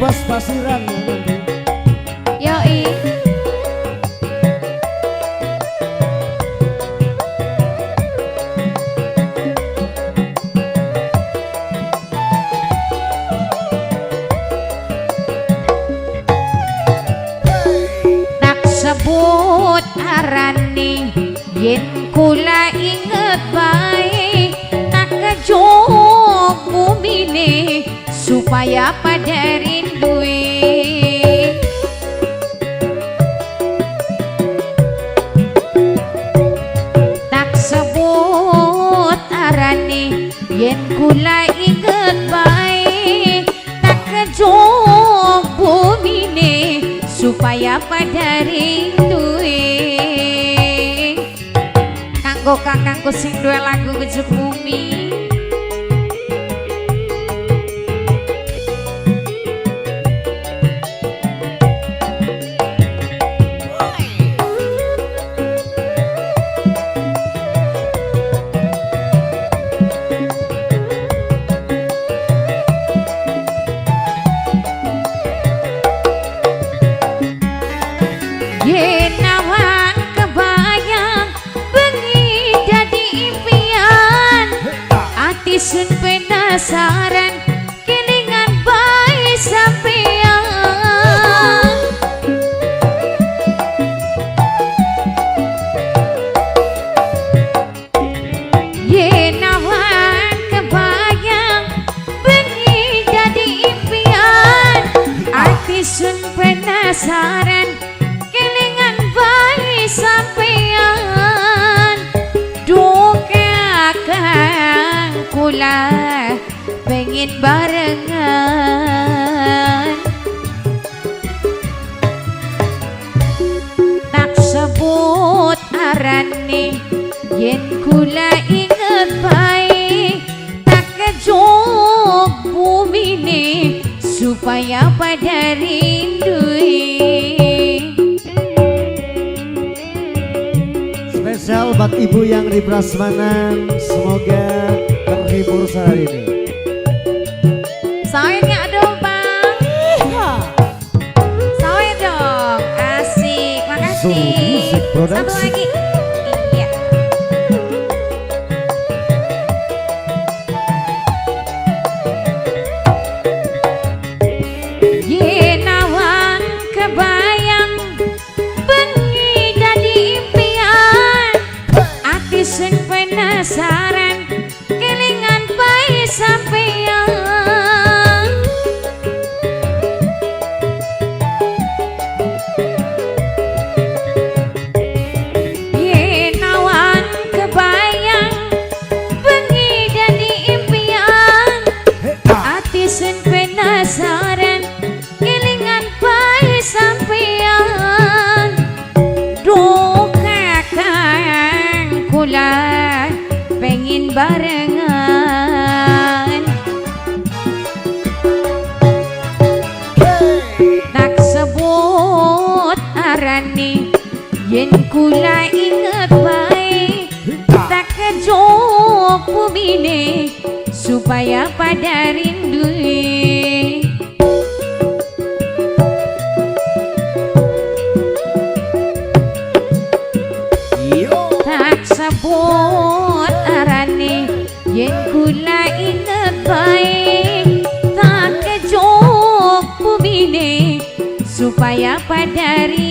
bos basiran nanti. Yoi. Tak sebut arane yen kula inget bae tak kejog bumine supaya pada rindui. Tak sebut arane yen kula inget bae tak kejog bumine supaya pada rindui. Kanggo kakangku sing duwe lagu Gejek Bumi. Yenawan kebayang bengi dadi impian ati sun penasaran kelingan bae sampean. Yenawan kebayang bengi dadi impian ati sun penasaran sampean. Duka kang kula pengen barengan. Tak sebut arane yen kula inget bae tak kejog bumine supaya pada rindui. Spesial buat ibu yang di prasmanan, semoga terhibur sehari ini. Soalnya dong bang. Soalnya dong. Asik. Zoom Music Makasih. Production. Satu lagi. Iya. Yenawan kebayang bengi dadi impian ati sun penasaran kelingan bae sampean. Yenawan kebayang bengi dadi impian ati sun penasaran kelingan bae sampean. Duka kang kula pengen barengan. Tak sebut arane yen kula inget bae tak kejog bumine supaya pada rindui. Tak sebut arane yen kula inget bae tak kejog bumine supaya pada rindui.